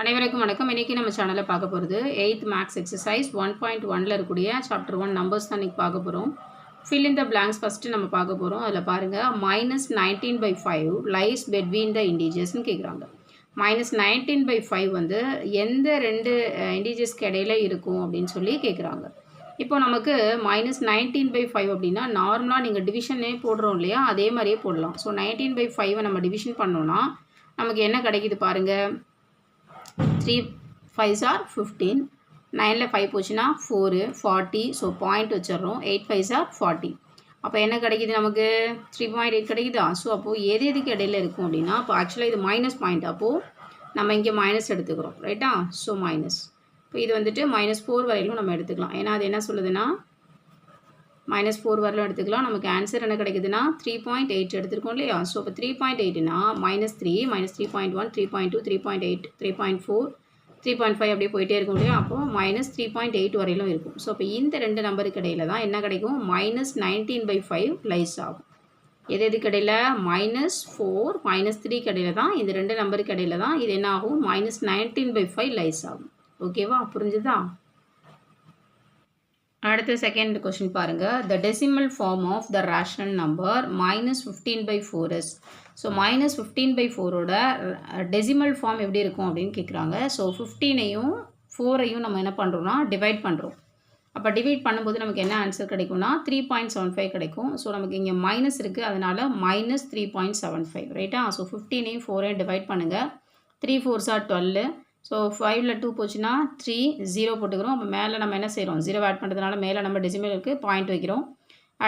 அனைவருக்கும் வணக்கம். இன்றைக்கி நம்ம சேனலில் பார்க்க போகிறது 8th மேக்ஸ் எக்ஸசைஸ் 1.1ல் இருக்கக்கூடிய சாப்டர் 1 நம்பர்ஸ் தான் இன்றைக்கி பார்க்க போகிறோம். Fill in the blanks first நம்ம பார்க்க போகிறோம். அதில் பாருங்கள், -19/5 லைஸ் between the integers-னு கேட்குறாங்க. -19/5 வந்து எந்த ரெண்டு இன்டிஜர்ஸ்க்கு இடையில இருக்கும் அப்படின்னு சொல்லி கேட்குறாங்க. இப்போ நமக்கு -19/5 அப்படின்னா நார்மலாக நீங்கள் டிவிஷனே போடுறோம் இல்லையா, அதே மாதிரியே போடலாம். ஸோ 19/5 நம்ம டிவிஷன் பண்ணோன்னா நமக்கு என்ன கிடைக்குது பாருங்கள். 3 5s are 15, 9ல் 5 போச்சுன்னா 4 40. ஸோ பாயிண்ட் வச்சிடறோம். 8 5s are 40. அப்போ என்ன கிடைக்கிது நமக்கு? 3.8 கிடைக்குதா? ஸோ அப்போது எதுக்கு இடையில இருக்கும் அப்படின்னா, இப்போ ஆக்சுவலாக இது மைனஸ் பாயிண்ட், அப்போது நம்ம இங்கே மைனஸ் எடுத்துக்கிறோம், ரைட்டா? So minus. இப்போ இது வந்துட்டு -4 வரையிலும் நம்ம எடுத்துக்கலாம். ஏன்னா அது என்ன சொல்லுதுன்னா -4 வரையிலும் எடுத்துக்கலாம். நமக்கு ஆன்சர் என்ன கிடைக்குதுன்னா 3.8 எடுத்துருக்கோம் இல்லையா? ஸோ இப்போ 3.8னா -3 -3.1 3.2 3.8 3.4 3.5 அப்படியே போயிட்டே இருக்கும் இல்லையா? அப்போது -3.8 வரையிலும் இருக்கும். ஸோ இப்போ இந்த ரெண்டு நம்பருக்கு இடையில தான் என்ன கிடைக்கும்? -19/5 லைஸ் ஆகும். எதுக்கு இடையில? -4 -3 இடையில தான், இந்த ரெண்டு நம்பருக்கு இடையில தான் இது என்ன ஆகும்? -19/5 லைஸ் ஆகும். ஓகேவா? புரிஞ்சுதா? அடுத்த செகண்ட் கொஸ்டின் பாருங்கள். The decimal form of the rational number -15/4 is. So -15/4ஓட டெசிமல் ஃபார்ம் எப்படி இருக்கும் அப்படின்னு கேட்குறாங்க. ஸோ 15ஐயும் 4ஐயும் நம்ம என்ன பண்ணுறோம்னா டிவைட் பண்ணுறோம். அப்போ டிவைட் பண்ணும்போது நமக்கு என்ன ஆன்சர் கிடைக்கும்னா 3.75 கிடைக்கும். ஸோ நமக்கு இங்கே மைனஸ் இருக்குது, அதனால் -3.75, ரைட்டா? ஸோ 15ஐயும் 4ஐயும் டிவைட் பண்ணுங்கள். 3 4s are 12. ஸோ 5ல் 2 போச்சுன்னா 3 0 போட்டுக்கிறோம். அப்போ மேலே நம்ம என்ன செய்கிறோம்? 0 ஆட் பண்ணுறதுனால மேலே நம்ம டெசிமல் இருக்குது, பாயிண்ட் வைக்கிறோம்.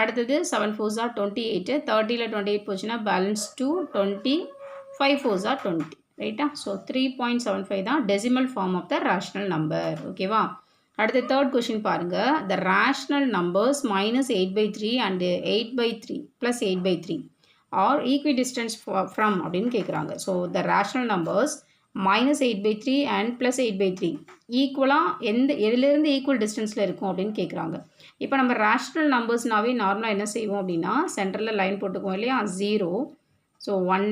அடுத்தது 7 4s are 28. 30ல் 28 போச்சுன்னா பேலன்ஸ் 2 20. 5 4s are 20, ரைட்டா? ஸோ 3.75 தான் decimal form of the rational number. ஓகேவா? அடுத்த தேர்ட் கொஷின் பாருங்கள். The rational numbers -8/3 and 8/3 + 8/3 are equidistant from அப்படின்னு கேட்குறாங்க. So the rational numbers -8/3 and +8/3 ஈக்குவலாக எதுலேருந்து ஈக்குவல் டிஸ்டன்ஸில் இருக்கும் அப்படின்னு கேட்குறாங்க. இப்போ நம்ம ரேஷனல் நம்பர்ஸ்னாவே நார்மலாக என்ன செய்வோம் அப்படின்னா, சென்டரில் லைன் போட்டுக்குவோம் இல்லையா? 0 ஸோ 1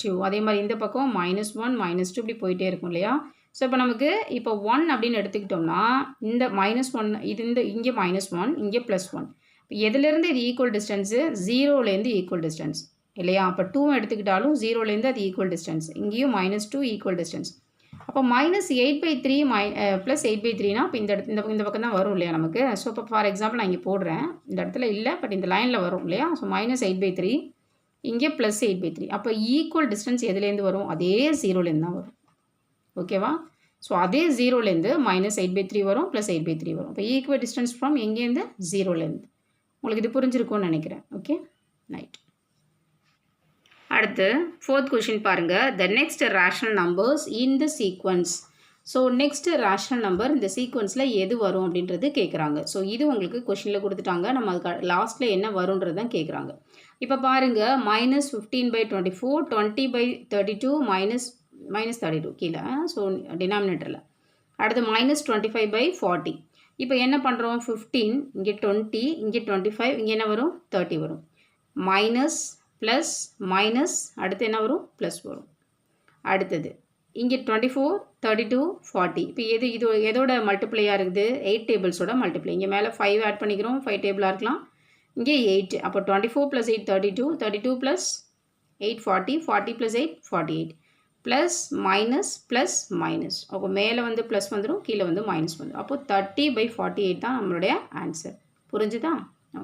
2, அதே மாதிரி இந்த பக்கம் -1 -2 இப்படி போயிட்டே இருக்கும் இல்லையா? ஸோ இப்போ நமக்கு இப்போ 1 அப்படின்னு எடுத்துக்கிட்டோம்னா இந்த -1 இது இங்கே -1 இங்கே +1. இப்போ எதுலேருந்து இது ஈக்குவல் டிஸ்டன்ஸு? 0லேருந்து ஈக்குவல் டிஸ்டன்ஸ் இல்லையா? அப்போ 2 எடுத்துக்கிட்டாலும் 0லேருந்து அது ஈக்குவல் டிஸ்டன்ஸ், இங்கேயும் -2 ஈக்குவல் டிஸ்டன்ஸ். அப்போ -8/3 +8/3னா இப்போ இந்த பக்கம் தான் வரும் இல்லையா நமக்கு? ஸோ இப்போ ஃபார் எக்ஸாம்பிள் நான் இங்கே போடுறேன், இந்த இடத்துல இல்லை, பட் இந்த லைனில் வரும் இல்லையா? ஸோ -8/3 இங்கே +8/3. அப்போ ஈக்குவல் டிஸ்டன்ஸ் எதுலேருந்து வரும்? அதே 0லேருந்து தான் வரும். ஓகேவா? ஸோ அதே 0லேருந்து -8/3 வரும், +8/3 வரும். இப்போ ஈக்குவல் டிஸ்டன்ஸ் ஃப்ரம் எங்கேருந்து? 0லேருந்து. உங்களுக்கு இது புரிஞ்சிருக்கும்னு நினைக்கிறேன். Okay, right. அடுத்து ஃபோர்த் கொஷின் பாருங்கள். The next rational numbers in the sequence. So next rational number இந்த சீக்வன்ஸில் எது வரும் அப்படின்றது கேட்குறாங்க. ஸோ இது உங்களுக்கு கொஷினில் கொடுத்துட்டாங்க. நம்ம அதுக்கு லாஸ்ட்டில் என்ன வரும்ன்றது தான் கேட்குறாங்க. இப்போ பாருங்கள், -15/24 20/32 -32 கீழே, ஸோ டினாமினேட்டரில். அடுத்து -25/40. இப்போ என்ன பண்ணுறோம்? 15 இங்கே 20 இங்கே 25 இங்கே என்ன வரும்? 30 வரும். மைனஸ் ப்ளஸ் மைனஸ் அடுத்து என்ன வரும்? ப்ளஸ் வரும். அடுத்தது இங்கே 24 32 40. இப்போ இது எதோட மல்டிப்ளையாக இருக்குது? 8 டேபிள்ஸோட மல்டிப்ளை. இங்கே மேலே 5 ஆட் பண்ணிக்கிறோம், 5 டேபிளாக இருக்கலாம். இங்கே 8. அப்போ 24 + 8 32 32 + 8 40 40 + 8 48 ப்ளஸ் மைனஸ். அப்போ மேலே வந்து ப்ளஸ் வந்துடும், கீழே வந்து மைனஸ் வந்துடும். அப்போது 30/48 தான் நம்மளுடைய ஆன்சர். புரிஞ்சுதா?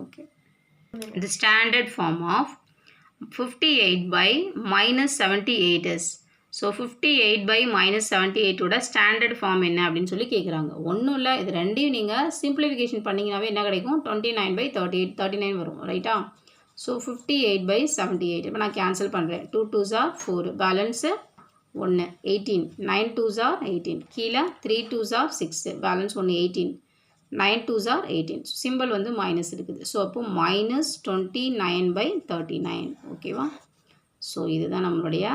Okay. The standard form of 58/-78 is. So 58/-78ஓட ஸ்டாண்டர்ட் ஃபார்ம் என்ன அப்படின்னு சொல்லி கேட்குறாங்க. ஒன்றும் இல்லை, இது ரெண்டையும் நீங்கள் சிம்பிளிஃபிகேஷன் பண்ணிங்கனாவே என்ன கிடைக்கும்? 29/38 39 வரும், ரைட்டா? ஸோ 58/78. இப்போ நான் கேன்சல் பண்ணுறேன். 2 2s are 4, balance 1 18, 9 2s are 18, கீழே 3 2s are 6, balance 1 18, 9 2s are 18. Simple வந்து மைனஸ் இருக்குது. ஸோ அப்போ -29/39. ஓகேவா? ஸோ இதுதான் நம்மளுடைய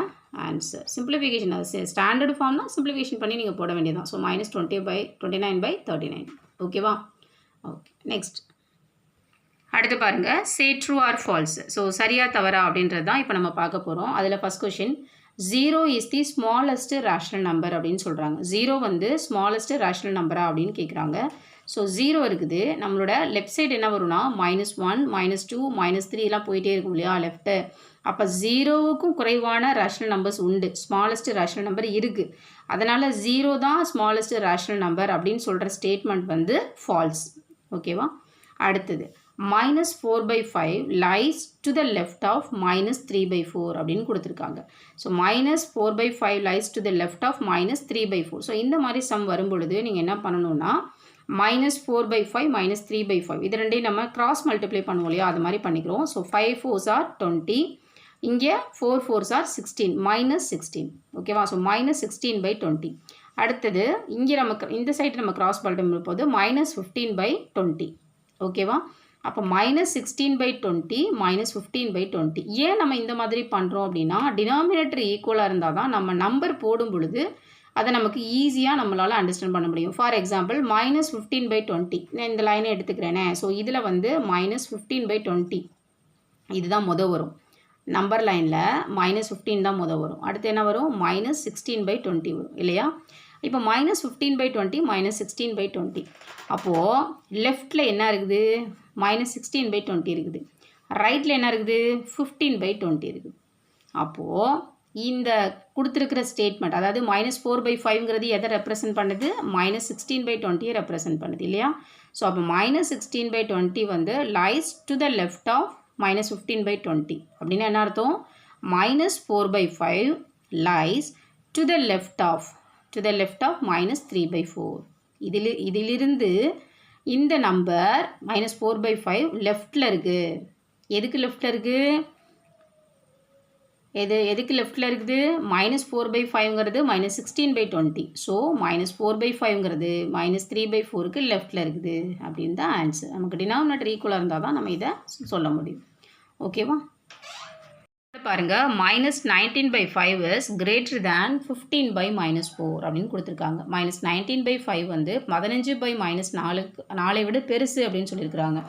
ஆன்சர். சிம்பிளிஃபிகேஷன், அது ஸ்டாண்டர்டு ஃபார்ம்னா சிம்பிளிஃபிகேஷன் பண்ணி நீங்கள் போட வேண்டியதான். ஸோ -29/39. ஓகேவா? Okay, next. அடுத்து பாருங்கள், சே ட்ரூ ஆர் ஃபால்ஸ். ஸோ சரியா தவறா அப்படின்றது தான் இப்போ நம்ம பார்க்க போகிறோம். அதில் first question, 0 is the smallest rational number அப்படின்னு சொல்கிறாங்க. 0 வந்து ஸ்மாலஸ்ட் ரேஷனல் நம்பரா அப்படின்னு கேட்குறாங்க. ஸோ 0 இருக்குது. நம்மளோட லெஃப்ட் சைடு என்ன வரும்னா -1 -2 -3 எல்லாம் போயிட்டே இருக்கும் இல்லையா லெஃப்ட்டு. அப்போ 0க்கும் குறைவான ரேஷனல் நம்பர்ஸ் உண்டு. ஸ்மாலஸ்ட் ரேஷனல் நம்பர் இருக்குது. அதனால் 0 தான் ஸ்மாலஸ்ட் ரேஷனல் நம்பர் அப்படின்னு சொல்கிற ஸ்டேட்மெண்ட் வந்து ஃபால்ஸ். ஓகேவா? அடுத்தது -4/5 lies to the left of -3/4 அப்படின்னு கொடுத்துருக்காங்க. So -4/5 lies to the left of -3/4. So இந்த மாதிரி சம் வரும்பொழுது நீங்கள் என்ன பண்ணணும்னா -4/5 -3/5 இது ரெண்டையும் நம்ம கிராஸ் மல்டிப்ளை பண்ணுவோம் இல்லையா, அது மாதிரி பண்ணிக்கிறோம். ஸோ 5 4s are 20, இங்கே 4 4s are 16, -16. ஓகேவா? ஸோ -16/20. அடுத்தது இங்கே நமக்கு இந்த சைடு நம்ம கிராஸ் மல்டிப்ளை போது -15/20. ஓகேவா? அப்போ -16/20 -15/20. ஏன் நம்ம இந்த மாதிரி பண்ணுறோம் அப்படின்னா டினாமினேட்டர் ஈக்குவலாக இருந்தால் தான் நம்ம நம்பர் போடும் பொழுது அதை நமக்கு ஈஸியாக நம்மளால் அண்டர்ஸ்டாண்ட் பண்ண முடியும். ஃபார் எக்ஸாம்பிள் -15/20 நான் இந்த லைனை எடுத்துக்கிறேனே. ஸோ இதில் வந்து -15/20 இதுதான் வரும். நம்பர் லைனில் -15 தான் வரும். அடுத்து என்ன வரும்? -16/20 வரும் இல்லையா? இப்போ -15/20 -16/20. அப்போது லெஃப்டில் என்ன இருக்குது? -16/20 இருக்குது. ரைட்டில் என்ன இருக்குது? 15/20 இருக்குது. அப்போது இந்த கொடுத்துருக்கிற ஸ்டேட்மெண்ட் அதாவது -4/5ங்கிறது எதை ரெப்ரசன்ட் பண்ணுது? -16/20 ரெப்ரசன்ட் பண்ணுது இல்லையா? ஸோ அப்போ -16/20 வந்து lies to the left of -15/20 அப்படின்னா என்ன அர்த்தம்? -4/5 lies to the left of -3/4. இதிலிருந்து இந்த நம்பர் -4/5 லெஃப்டில் இருக்குது. எதுக்கு லெஃப்டில் இருக்குது? எதுக்கு லெஃப்டில் இருக்குது? -4/5ங்கிறது -16/20. ஸோ -4/5ங்கிறது -3/4க்கு லெஃப்டில் இருக்குது அப்படின்னு தான் ஆன்சர். நமக்கு டினாமினேட்டர் ஈக்குவலாக இருந்தால் தான் நம்ம இதை சொல்ல முடியும். ஓகேவா? பாருங்கள் -19/5 இஸ் கிரேட்டர் தேன் 15/-4 அப்படின்னு கொடுத்துருக்காங்க. -19/5 வந்து 15/-4 விட பெருசு அப்படின்னு சொல்லியிருக்கிறாங்க.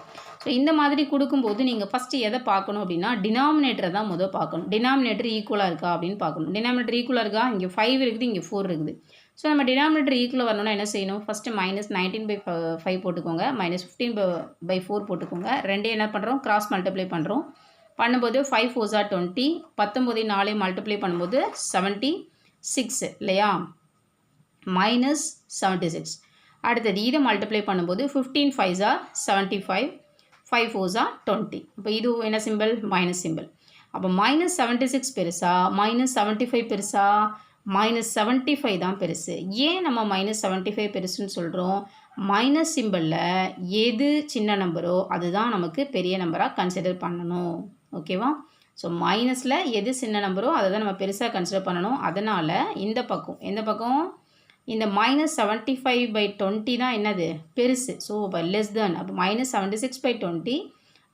ஸோ இந்த மாதிரி கொடுக்கும்போது நீங்கள் ஃபஸ்ட்டு எதை பார்க்கணும் அப்படின்னா டினாமினேட்டரை தான் பார்க்கணும். டினாமினேட்டர் ஈக்குவலாக இருக்கா அப்படின்னு பார்க்கணும். டினாமினேட்டர் ஈக்குவலாக இருக்கா? இங்கே 5 இருக்குது, இங்கே 4 இருக்குது. ஸோ நம்ம டினாமினேட்டர் ஈக்குவலாக வரணும்னா என்ன செய்யணும்? ஃபஸ்ட்டு -19/5 போட்டுக்கோங்க, -15/4 போட்டுக்கோங்க. ரெண்டையும் என்ன பண்ணுறோம்? கிராஸ் மல்டிப்ளை பண்ணுறோம். பண்ணும்போது 5 4s are 20, 19 4 மல்டிப்ளை பண்ணும்போது 76 இல்லையா? -76. அடுத்தது இதை மல்டிப்ளை பண்ணும்போது 15 5s are 75, 5 4s are 20. இப்போ இது என்ன சிம்பிள்? Minus simple. அப்போ -76 பெருசா -75 பெருசா? -75 தான் பெருசு. ஏன் நம்ம -75 பெருசுன்னு சொல்கிறோம்? மைனஸ் சிம்பிளில் எது சின்ன நம்பரோ அதுதான் நமக்கு பெரிய நம்பராக கன்சிடர் பண்ணணும். ஓகேவா? ஸோ மைனஸில் எது சின்ன நம்பரோ அதை தான் நம்ம பெருசாக கன்சிடர் பண்ணணும். அதனால் இந்த பக்கம் எந்த பக்கம்? இந்த -75/20 தான் என்னது? பெருசு. ஸோ இப்போ லெஸ் தென். அப்போ -76/20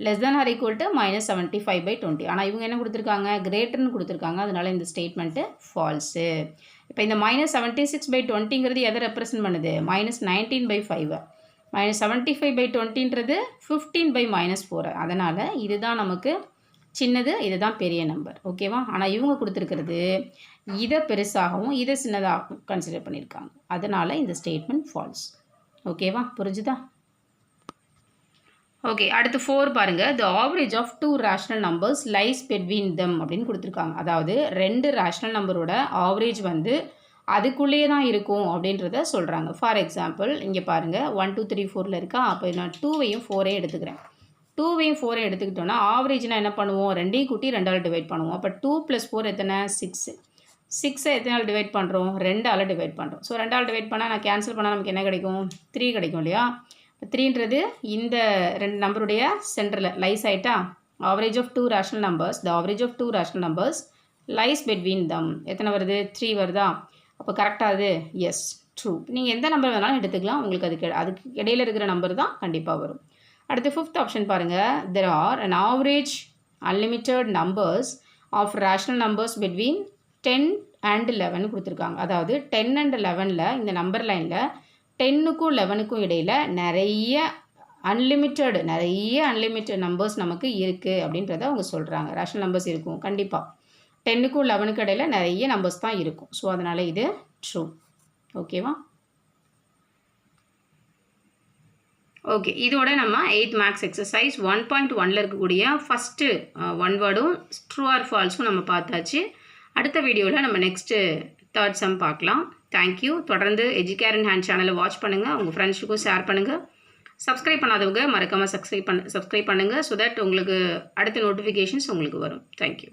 less than or equal to -75/20. ஆனால் இவங்க என்ன கொடுத்துருக்காங்க? கிரேட்டர்னு கொடுத்துருக்காங்க. அதனால் இந்த ஸ்டேட்மெண்ட்டு ஃபால்ஸு. இப்போ இந்த -76/20ங்கிறது எதை ரெப்ரசன்ட் பண்ணுது? -19/5. -75/20ன்றது 15/-4. அதனால் இதுதான் நமக்கு சின்னது, இதுதான் பெரிய நம்பர். ஓகேவா? ஆனால் இவங்க கொடுத்துருக்கிறது இதை பெருசாகவும் இதை சின்னதாகவும் கன்சிடர் பண்ணியிருக்காங்க. அதனால் இந்த ஸ்டேட்மெண்ட் ஃபால்ஸ். ஓகேவா? புரிஞ்சுதா? ஓகே, அடுத்து 4 பாருங்கள். The average of 2 rational numbers lies between them அப்படின்னு கொடுத்துருக்காங்க. அதாவது 2 ரேஷ்னல் நம்பரோட ஆவரேஜ் வந்து அதுக்குள்ளேயே தான் இருக்கும் அப்படின்றத சொல்கிறாங்க. ஃபார் எக்ஸாம்பிள் இங்கே பாருங்கள் 1 2 3 4ல் இருக்கா. அப்போ நான் 2வையும் 4ஐயும் எடுத்துக்கிறேன். 2வையும் 4ஐயும் எடுத்துக்கிட்டோன்னா ஆவரேஜ்னால் என்ன பண்ணுவோம்? 2ஐயும் கூட்டி 2ஆல் டிவைட் பண்ணுவோம். அப்போ 2 + 4 எத்தனை? 6. 6ஐ எத்தனால் டிவைட் பண்ணுறோம்? 2ஆல் டிவைட் பண்ணுறோம். ஸோ 2ஆல் டிவைட் பண்ணால் நான் கேன்சல் பண்ணால் நமக்கு என்ன கிடைக்கும்? 3 கிடைக்கும் இல்லையா? 3ன்றது இந்த 2 நம்பருடைய சென்டரில் லைஸ் ஆகிட்டா. Average of 2 rational numbers, the average of 2 rational numbers lies between them. எத்தனை வருது? 3 வருதா? அப்போ கரெக்டாக அது? Yes, true. நீங்கள் எந்த நம்பர் வேணாலும் எடுத்துக்கலாம். உங்களுக்கு அதுக்கு இடையில் இருக்கிற நம்பர் தான் கண்டிப்பாக வரும். அடுத்து 5th ஆப்ஷன் பாருங்கள். there are an average unlimited numbers of rational numbers between 10 and 11 கொடுத்துருக்காங்க. அதாவது 10 and 11ல் இந்த நம்பர் லைனில் 10க்கும் 11க்கும் இடையில் நிறைய அன்லிமிட்டட் நம்பர்ஸ் நமக்கு இருக்குது அப்படின்றத அவங்க சொல்கிறாங்க. ரேஷனல் நம்பர்ஸ் இருக்கும் கண்டிப்பாக. 10க்கும் 11க்கு இடையில நிறைய நம்பர்ஸ் தான் இருக்கும். ஸோ அதனால் இது ட்ரூ. ஓகேவா? ஓகே, இதோட நம்ம 8th மேக்ஸ் எக்ஸசைஸ் 1.1ல் இருக்கக்கூடிய ஃபஸ்ட்டு 1 வேர்டும் ட்ரூ ஆர் ஃபால்ஸும் நம்ம பார்த்தாச்சு. அடுத்த வீடியோவில் நம்ம நெக்ஸ்ட்டு 3rd சம் பார்க்கலாம். தேங்க்யூ. தொடர்ந்து எஜுகேர் இன் ஹேண்ட் சேனலை வாட்ச் பண்ணுங்கள், உங்கள் ஃப்ரெண்ட்ஸுக்கும் ஷேர் பண்ணுங்கள். சப்ஸ்கிரைப் பண்ணாதவங்க மறக்காமல் சப்ஸ்கிரைப் பண்ணுங்கள். ஸோ தட் உங்களுக்கு அடுத்த நோட்டிஃபிகேஷன்ஸ் உங்களுக்கு வரும். தேங்க்யூ.